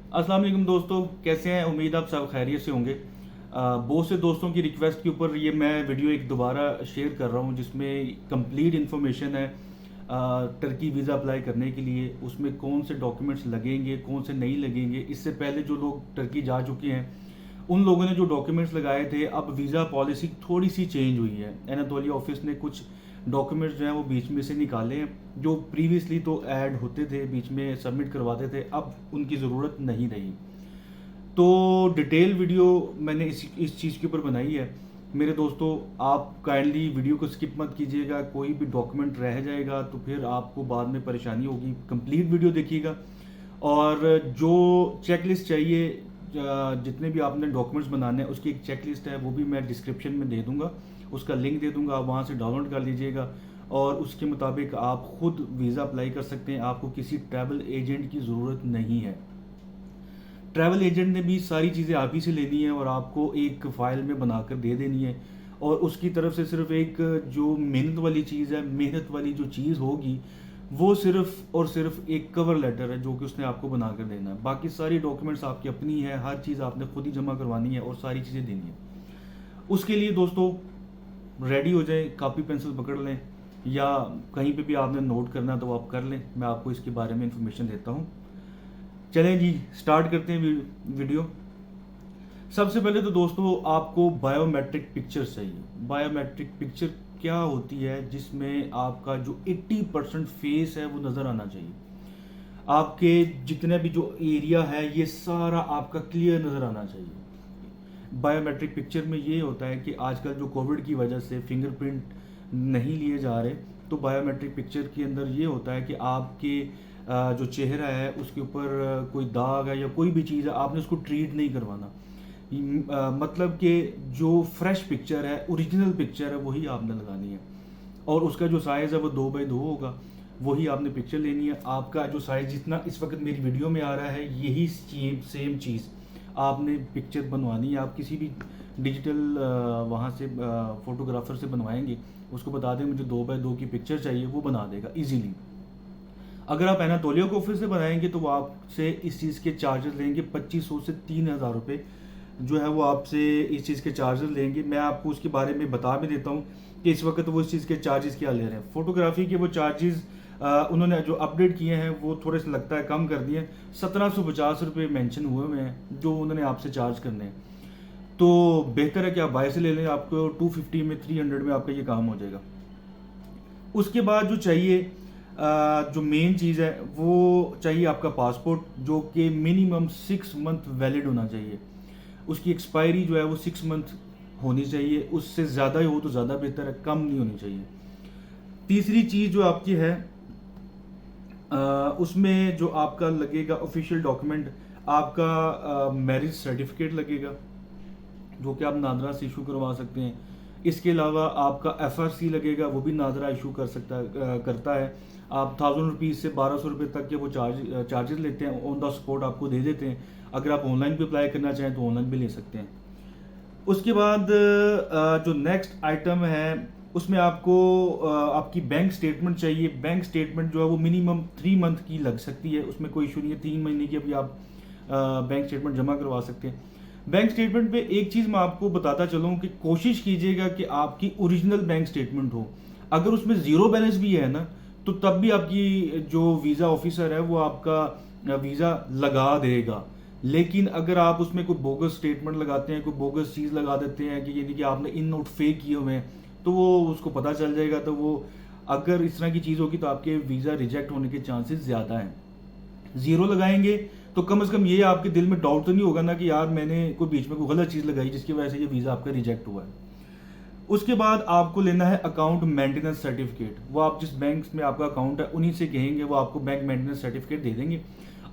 अस्सलाम वालेकुम दोस्तों, कैसे हैं? उम्मीद आप सब खैरियत से होंगे। बहुत से दोस्तों की रिक्वेस्ट के ऊपर ये मैं वीडियो एक दोबारा शेयर कर रहा हूँ जिसमें कंप्लीट इन्फॉर्मेशन है टर्की वीज़ा अप्लाई करने के लिए। उसमें कौन से डॉक्यूमेंट्स लगेंगे, कौन से नहीं लगेंगे। इससे पहले जो लोग टर्की जा चुके हैं उन लोगों ने जो डॉक्यूमेंट्स लगाए थे, अब वीज़ा पॉलिसी थोड़ी सी चेंज हुई है। एनातोलिया ऑफिस ने कुछ डॉक्यूमेंट्स जो हैं वो बीच में से निकाले हैं, जो प्रीवियसली तो ऐड होते थे, बीच में सबमिट करवाते थे, अब उनकी ज़रूरत नहीं रही। तो डिटेल वीडियो मैंने इस चीज़ के ऊपर बनाई है। मेरे दोस्तों, आप काइंडली वीडियो को स्किप मत कीजिएगा। कोई भी डॉक्यूमेंट रह जाएगा तो फिर आपको बाद में परेशानी होगी। कंप्लीट वीडियो देखिएगा। और जो चेकलिस्ट चाहिए, जितने भी आपने डॉक्यूमेंट्स बनाने हैं उसकी एक चेकलिस्ट है, वो भी मैं डिस्क्रिप्शन में दे दूंगा। उसका लिंक दे दूंगा, आप वहाँ से डाउनलोड कर लीजिएगा और उसके मुताबिक आप खुद वीज़ा अप्लाई कर सकते हैं। आपको किसी ट्रैवल एजेंट की ज़रूरत नहीं है। ट्रैवल एजेंट ने भी सारी चीज़ें आप ही से लेनी है और आपको एक फ़ाइल में बनाकर दे देनी है। और उसकी तरफ से सिर्फ एक जो मेहनत वाली चीज़ है, मेहनत वाली जो चीज़ होगी, वो सिर्फ और सिर्फ एक कवर लेटर है जो कि उसने आपको बना कर देना है। बाकी सारी डॉक्यूमेंट्स आपकी अपनी है, हर चीज़ आपने खुद ही जमा करवानी है और सारी चीज़ें देनी है। उसके लिए दोस्तों रेडी हो जाए, कॉपी पेंसिल पकड़ लें, या कहीं पे भी आपने नोट करना है तो आप कर लें। मैं आपको इसके बारे में इंफॉर्मेशन देता हूँ। चलें जी, स्टार्ट करते हैं वीडियो। सबसे पहले तो दोस्तों आपको बायोमेट्रिक पिक्चर चाहिए। बायोमेट्रिक पिक्चर क्या होती है? जिसमें आपका जो 80% फेस है वो नज़र आना चाहिए। आपके जितने भी जो एरिया है ये सारा आपका क्लियर नज़र आना चाहिए। बायोमेट्रिक पिक्चर में ये होता है कि आजकल जो कोविड की वजह से फिंगरप्रिंट नहीं लिए जा रहे, तो बायोमेट्रिक पिक्चर के अंदर ये होता है कि आपके जो चेहरा है उसके ऊपर कोई दाग है या कोई भी चीज़ है, आपने उसको ट्रीट नहीं करवाना। मतलब कि जो फ्रेश पिक्चर है, ओरिजिनल पिक्चर है, वही आपने लगानी है। और उसका जो साइज़ है वो 2x2 होगा, वही आपने पिक्चर लेनी है। आपका जो साइज़ जितना इस वक्त मेरी वीडियो में आ रहा है, यही सेम चीज़ आपने पिक्चर बनवानी है। आप किसी भी डिजिटल वहाँ से फोटोग्राफर से बनवाएंगे, उसको बता दें मुझे 2x2 की पिक्चर चाहिए, वो बना देगा इजीली। अगर आप एनातोलिया को ऑफिस से बनाएंगे तो वो आपसे इस चीज़ के चार्जेस लेंगे 2500 से 3000 रुपये जो है वो आपसे इस चीज़ के चार्जेस लेंगे। मैं आपको उसके बारे में बता भी देता हूँ कि इस वक्त वो इस चीज़ के चार्जेस क्या ले रहे हैं। फोटोग्राफी के वो चार्जेस उन्होंने जो अपडेट किए हैं वो थोड़े से लगता है कम कर दिए। 1750 रुपये मैंशन हुए हुए हैं जो उन्होंने आपसे चार्ज करने हैं। तो बेहतर है कि आप बाय से ले लें, आपको 250 में 300 में आपका ये काम हो जाएगा। उसके बाद जो चाहिए, जो मेन चीज़ है वो चाहिए आपका पासपोर्ट, जो कि मिनिमम 6 मंथ वैलिड होना चाहिए। उसकी एक्सपायरी जो है वो 6 मंथ होनी चाहिए। उससे ज़्यादा ही हो तो ज़्यादा बेहतर है, कम नहीं होनी चाहिए। तीसरी चीज़ जो आपकी है, उसमें जो आपका लगेगा ऑफिशियल डॉक्यूमेंट, आपका मैरिज सर्टिफिकेट लगेगा जो कि आप नादरा से इशू करवा सकते हैं। इसके अलावा आपका एफआरसी लगेगा, वो भी नादरा इशू करता है। आप 1000 रुपीज़ से 1200 रुपये तक के वो चार्जेस लेते हैं, ऑन द स्पॉट आपको दे देते हैं। अगर आप ऑनलाइन भी अप्लाई करना चाहें तो ऑनलाइन भी ले सकते हैं। उसके बाद जो नेक्स्ट आइटम है उसमें आपको आपकी बैंक स्टेटमेंट चाहिए। बैंक स्टेटमेंट जो है वो मिनिमम 3 मंथ की लग सकती है, उसमें कोई इशू नहीं है। 3 महीने की अभी आप बैंक स्टेटमेंट जमा करवा सकते हैं। बैंक स्टेटमेंट पे एक चीज़ मैं आपको बताता चलूँ कि कोशिश कीजिएगा कि आपकी ओरिजिनल बैंक स्टेटमेंट हो। अगर उसमें ज़ीरो बैलेंस भी है ना, तो तब भी आपकी जो वीज़ा ऑफिसर है वो आपका वीज़ा लगा देगा। लेकिन अगर आप उसमें कोई बोगस स्टेटमेंट लगाते हैं, कोई बोगस चीज़ लगा देते हैं कि यानी कि आपने इन नोट फेक किए हुए हैं, तो वो उसको पता चल जाएगा। तो वो अगर इस तरह की चीज़ होगी तो आपके वीज़ा रिजेक्ट होने के चांसेस ज़्यादा हैं। ज़ीरो लगाएंगे तो कम से कम ये आपके दिल में डाउट तो नहीं होगा ना कि यार मैंने कोई बीच में कोई गलत चीज़ लगाई जिसकी वजह से ये वीज़ा आपका रिजेक्ट हुआ है। उसके बाद आपको लेना है अकाउंट मेंटेनेंस सर्टिफिकेट। वो आप जिस बैंक में आपका अकाउंट है उन्हीं से कहेंगे, वो आपको बैंक मेंटेनेंस सर्टिफिकेट दे देंगे।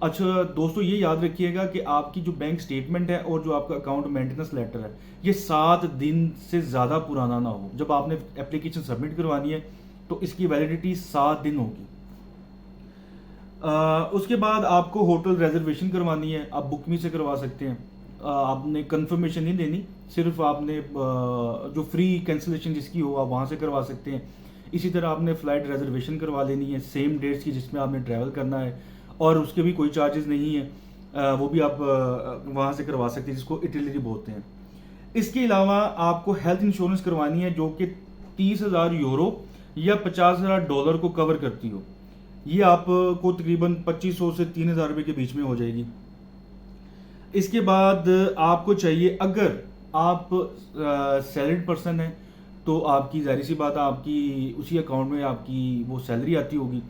अच्छा दोस्तों, ये याद रखिएगा कि आपकी जो बैंक स्टेटमेंट है और जो आपका अकाउंट मेंटेनेंस लेटर है, ये 7 दिन से ज़्यादा पुराना ना हो। जब आपने एप्लीकेशन सबमिट करवानी है तो इसकी वैलिडिटी 7 दिन होगी। उसके बाद आपको होटल रिजर्वेशन करवानी है, आप बुक मी से करवा सकते हैं। आपने कंफर्मेशन नहीं देनी, सिर्फ आपने जो फ्री कैंसिलेशन जिसकी हो आप वहाँ से करवा सकते हैं। इसी तरह आपने फ़्लाइट रिजर्वेशन करवा लेनी है सेम डेट्स की जिसमें आपने ट्रैवल करना है, और उसके भी कोई चार्जेस नहीं है। वो भी आप वहाँ से करवा सकते हैं, जिसको इटलरी बोलते हैं। इसके अलावा आपको हेल्थ इंश्योरेंस करवानी है जो कि 30,000 यूरो या 50,000 डॉलर को कवर करती हो। ये आपको तकरीबन 2500 से 3,000 रुपये के बीच में हो जाएगी। इसके बाद आपको चाहिए, अगर आप सैलरीड पर्सन है तो आपकी जाहिर सी बात है आपकी उसी अकाउंट में आपकी वो सैलरी आती होगी,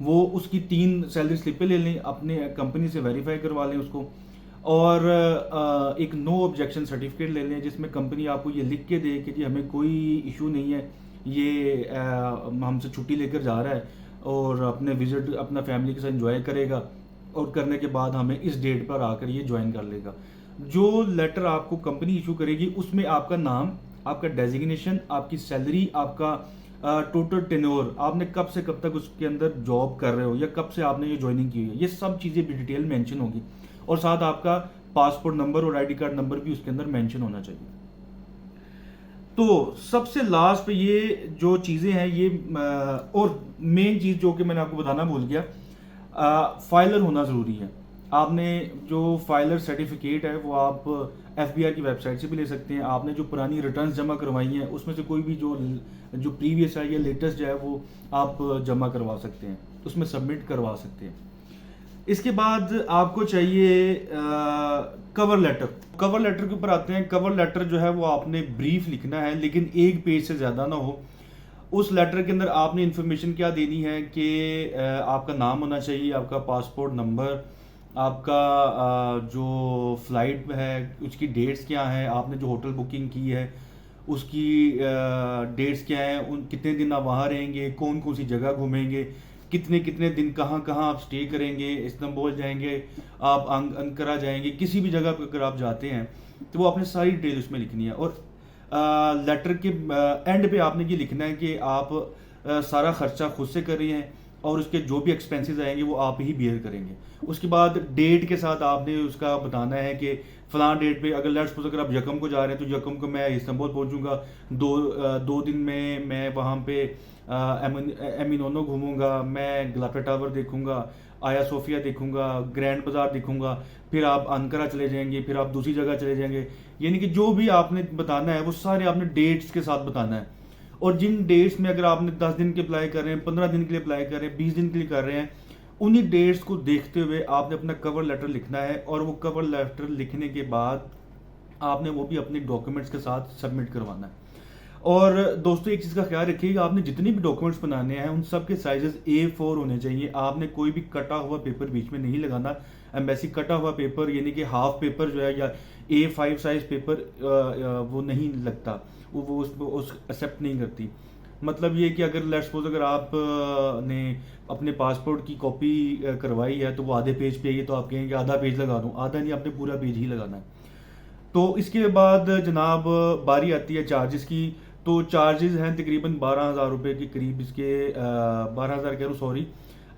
वो उसकी 3 सैलरी स्लिपें ले लें, अपने कंपनी से वेरीफाई करवा लें उसको, और एक नो ऑब्जेक्शन सर्टिफिकेट ले लें जिसमें कंपनी आपको ये लिख के दे कि जी हमें कोई इशू नहीं है, ये हमसे छुट्टी लेकर जा रहा है और अपने विजिट अपना फैमिली के साथ एंजॉय करेगा और करने के बाद हमें इस डेट पर आकर ये ज्वाइन कर लेगा। जो लेटर आपको कंपनी इशू करेगी उसमें आपका नाम, आपका डेजिग्नेशन, आपकी सैलरी, आपका टोटल टेन्योर, आपने कब से कब तक उसके अंदर जॉब कर रहे हो या कब से आपने ये ज्वाइनिंग की हुई है, ये सब चीज़ें भी डिटेल मेंशन होगी, और साथ आपका पासपोर्ट नंबर और आईडी कार्ड नंबर भी उसके अंदर मेंशन होना चाहिए। तो सबसे लास्ट पे ये जो चीज़ें हैं ये और मेन चीज़ जो कि मैंने आपको बताना भूल गया, फाइलर होना ज़रूरी है। आपने जो फाइलर सर्टिफिकेट है वो आप FBI की वेबसाइट से भी ले सकते हैं। आपने जो पुरानी रिटर्न्स जमा करवाई हैं उसमें से कोई भी जो प्रीवियस है या लेटेस्ट जो है वो आप जमा करवा सकते हैं, उसमें सबमिट करवा सकते हैं। इसके बाद आपको चाहिए कवर लेटर। कवर लेटर के ऊपर आते हैं। कवर लेटर जो है वो आपने ब्रीफ लिखना है, लेकिन 1 पेज से ज़्यादा ना हो। उस लेटर के अंदर आपने इंफॉर्मेशन क्या देनी है कि आपका नाम होना चाहिए, आपका पासपोर्ट नंबर, आपका जो फ्लाइट है उसकी डेट्स क्या हैं, आपने जो होटल बुकिंग की है उसकी डेट्स क्या हैं, उन कितने दिन आप वहाँ रहेंगे, कौन कौन सी जगह घूमेंगे, कितने कितने दिन कहाँ कहाँ आप स्टे करेंगे, इस्तांबुल जाएंगे, आप अंकारा जाएंगे, किसी भी जगह पर अगर आप जाते हैं तो वो आपने सारी डिटेल उसमें लिखनी है। और लेटर के एंड पे आपने ये लिखना है कि आप सारा खर्चा खुद से कर रहे हैं और उसके जो भी एक्सपेंसेस आएंगे वो आप ही बियर करेंगे। उसके बाद डेट के साथ आपने उसका बताना है कि फलां डेट पे, अगर लेट्स सपोज अगर आप यकम को जा रहे हैं तो यकम को मैं इस्तांबुल पहुंचूंगा, 2 दिन में मैं वहाँ पे एमिनोनो घूमूंगा, मैं ग्लाफा टावर देखूंगा, आया सोफिया देखूंगा, ग्रैंड बाजार देखूंगा, फिर आप अंकारा चले जाएंगे, फिर आप दूसरी जगह चले जाएंगे। यानी कि जो भी आपने बताना है वो सारे आपने डेट्स के साथ बताना है। और जिन डेट्स में अगर आपने 10 दिन के अप्लाई कर रहे हैं, 15 दिन के लिए अप्लाई कर रहे हैं, 20 दिन के लिए कर रहे हैं, उन्हीं डेट्स को देखते हुए आपने अपना कवर लेटर लिखना है। और वो कवर लेटर लिखने के बाद आपने वो भी अपने डॉक्यूमेंट्स के साथ सबमिट करवाना है। और दोस्तों एक चीज़ का ख्याल रखिएगा, आपने जितनी भी डॉक्यूमेंट्स बनाने हैं उन सब के साइजेस A4 होने चाहिए। आपने कोई भी कटा हुआ पेपर बीच में नहीं लगाना। एम्बेसी कटा हुआ पेपर यानी कि हाफ पेपर जो है या A5 साइज पेपर वो नहीं लगता, वो उस एक्सेप्ट नहीं करती। मतलब ये कि अगर लेट्स सपोज अगर आप ने अपने पासपोर्ट की कॉपी करवाई है तो वो आधे पेज पे है, तो आप कहेंगे आधा पेज लगा दूं, आधा नहीं, आपने पूरा पेज ही लगाना है। तो इसके बाद जनाब बारी आती है चार्जेस की। तो चार्जेस हैं तकरीबन 12,000 रुपये के करीब इसके, 12,000 कह रहा हूँ सॉरी,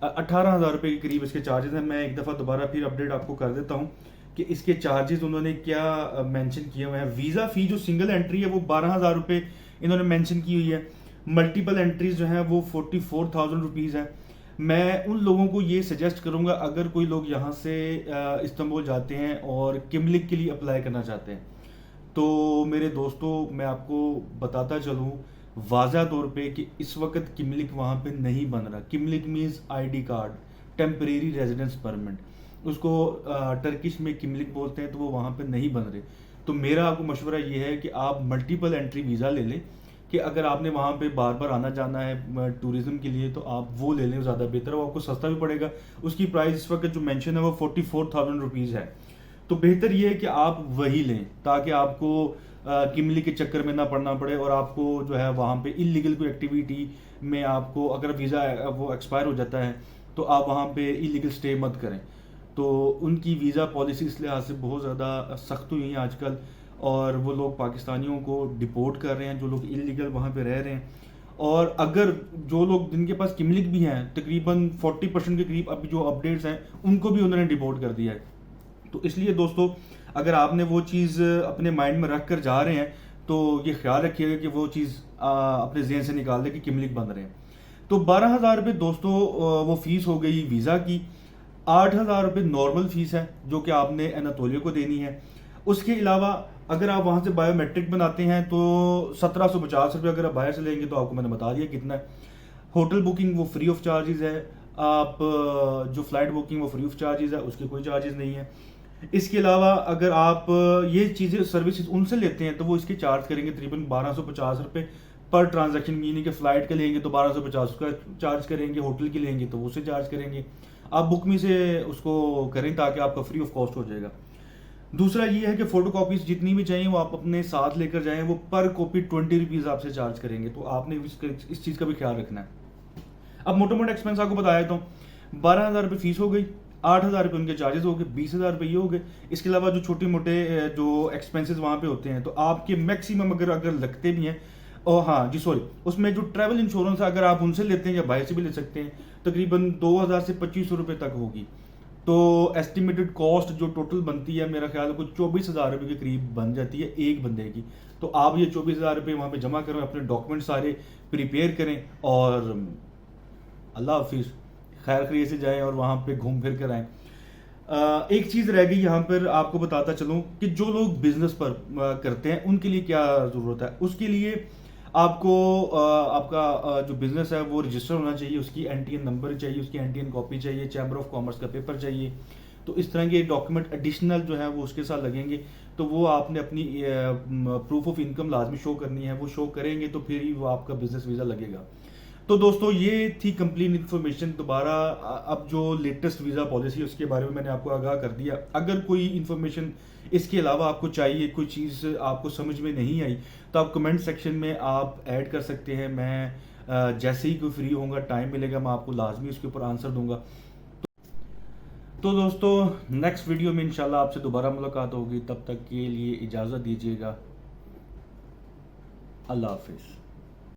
18,000 रुपये के करीब इसके चार्जेस हैं। मैं एक दफ़ा दोबारा फिर अपडेट आपको कर देता हूँ कि इसके चार्जेस उन्होंने क्या मेंशन किए हुए हैं। वीज़ा फ़ी जो सिंगल एंट्री है वो 12,000 रुपये इन्होंने मेंशन की हुई है। मल्टीपल एंट्रीज जो हैं वो 44,000 रुपीज़ है। मैं उन लोगों को ये सजेस्ट करूँगा, अगर कोई लोग यहाँ से इस्तांबुल जाते हैं और किमलिक के लिए अप्लाई करना चाहते हैं, तो मेरे दोस्तों मैं आपको बताता चलूँ वाज़ा तौर पे कि इस वक्त किमलिक वहाँ पे नहीं बन रहा। किमलिक means ID card, temporary residence permit, उसको टर्किश में किमलिक बोलते हैं, तो वो वहाँ पे नहीं बन रहे। तो मेरा आपको मशवरा ये है कि आप मल्टीपल एंट्री वीज़ा ले लें, कि अगर आपने वहाँ पे बार बार आना जाना है टूरिज्म के लिए तो आप वो ले लें, ज़्यादा बेहतर है, वो आपको सस्ता भी पड़ेगा। उसकी प्राइस इस वक्त जो मेंशन है वो 44,000 रुपीज़ है। तो बेहतर ये है कि आप वही लें ताकि आपको किमली के चक्कर में ना पड़ना पड़े, और आपको जो है वहाँ पे इलीगल कोई एक्टिविटी में आपको अगर वीज़ा वो एक्सपायर हो जाता है तो आप वहाँ पे इलीगल स्टे मत करें। तो उनकी वीज़ा पॉलिसी इस लिहाज से बहुत ज़्यादा सख्त हुई है आजकल, और वो लोग पाकिस्तानियों को डिपोर्ट कर रहे हैं जो लोग इलीगल वहाँ पे रह रहे हैं। और अगर जो लोग जिनके पास किमलिक भी हैं, तकरीबन 40% के करीब अभी जो अपडेट्स हैं उनको भी उन्होंने डिपोर्ट कर दिया है। तो इसलिए दोस्तों अगर आपने वो चीज़ अपने माइंड में रख कर जा रहे हैं तो ये ख्याल रखिएगा कि वो चीज़ अपने जहन से निकाल दें कि किमलिक बन रहे हैं। तो 12,000 रुपये दोस्तों वो फीस हो गई वीज़ा की। 8,000 रुपये नॉर्मल फीस है जो कि आपने एनातोलिया को देनी है। उसके अलावा अगर आप वहाँ से बायोमेट्रिक बनाते हैं तो 1750 रुपये अगर आप बाहर से लेंगे तो आपको मैंने बता दिया कितना है। होटल बुकिंग वो फ्री ऑफ चार्जेस है। आप जो फ्लाइट बुकिंग वो फ्री ऑफ चार्जेस है, उसके कोई चार्जेस नहीं है। इसके अलावा अगर आप ये चीज़ें सर्विसेज उनसे लेते हैं तो वो इसके चार्ज करेंगे तकरीबन 1250 रुपये पर ट्रांजैक्शन, मीनिंग कि फ़्लाइट के लेंगे तो 1250 का चार्ज करेंगे, होटल के लेंगे तो उससे चार्ज करेंगे। आप बुक मी से उसको करें ताकि आपका फ्री ऑफ कॉस्ट हो जाएगा। दूसरा ये है कि फ़ोटो कॉपीज़ जितनी भी चाहिए वो आप अपने साथ लेकर जाएं, वो पर कॉपी 20 रुपीज़ आपसे चार्ज करेंगे, तो आपने इस चीज़ का भी ख्याल रखना है। अब मोटा मोटा एक्सपेंस आपको बताया तो 12,000 रुपये फीस हो गई, 8,000 रुपये उनके चार्जेस हो गए, 20,000 रुपये ये हो गए। इसके अलावा जो छोटे मोटे जो एक्सपेंसेस वहाँ पे होते हैं तो आपके मैक्सिमम अगर लगते भी हैं, और हाँ जी सॉरी, उसमें जो ट्रैवल इंश्योरेंस अगर आप उनसे लेते हैं या बाहर से भी ले सकते हैं, तकरीबन 2,000 से 2,500 रुपये तक होगी। तो एस्टिमेटेड कॉस्ट जो टोटल बनती है मेरा ख्याल है कुछ 24,000 रुपये के करीब बन जाती है एक बंदे की। तो आप ये 24,000 रुपये वहाँ पे जमा करें, अपने डॉक्यूमेंट सारे प्रिपेयर करें और अल्लाह हाफिज़, खैर खैरियत से जाएं और वहाँ पे घूम फिर कर आएँ। एक चीज़ रह गई यहाँ पर आपको बताता चलूँ कि जो लोग बिजनेस पर करते हैं उनके लिए क्या ज़रूरत है। उसके लिए आपको आपका जो बिजनेस है वो रजिस्टर होना चाहिए, उसकी एनटीएन नंबर चाहिए, उसकी एनटीएन कॉपी चाहिए, चैम्बर ऑफ कॉमर्स का पेपर चाहिए। तो इस तरह के डॉक्यूमेंट एडिशनल जो है वो उसके साथ लगेंगे। तो वो आपने अपनी प्रूफ ऑफ इनकम लाजमी शो करनी है, वो शो करेंगे तो फिर ही वो आपका बिजनेस वीज़ा लगेगा। तो दोस्तों ये थी कंप्लीट इन्फॉर्मेशन। दोबारा अब जो लेटेस्ट वीज़ा पॉलिसी है उसके बारे में मैंने आपको आगाह कर दिया। अगर कोई इन्फॉर्मेशन इसके अलावा आपको चाहिए, कोई चीज़ आपको समझ में नहीं आई, तो आप कमेंट सेक्शन में आप ऐड कर सकते हैं। मैं जैसे ही कोई फ्री होऊंगा, टाइम मिलेगा, मैं आपको लाजमी उसके ऊपर आंसर दूंगा। तो दोस्तों नेक्स्ट वीडियो में इंशाल्लाह आपसे दोबारा मुलाकात होगी। तब तक के लिए इजाज़त दीजिएगा। अल्लाह हाफिज़।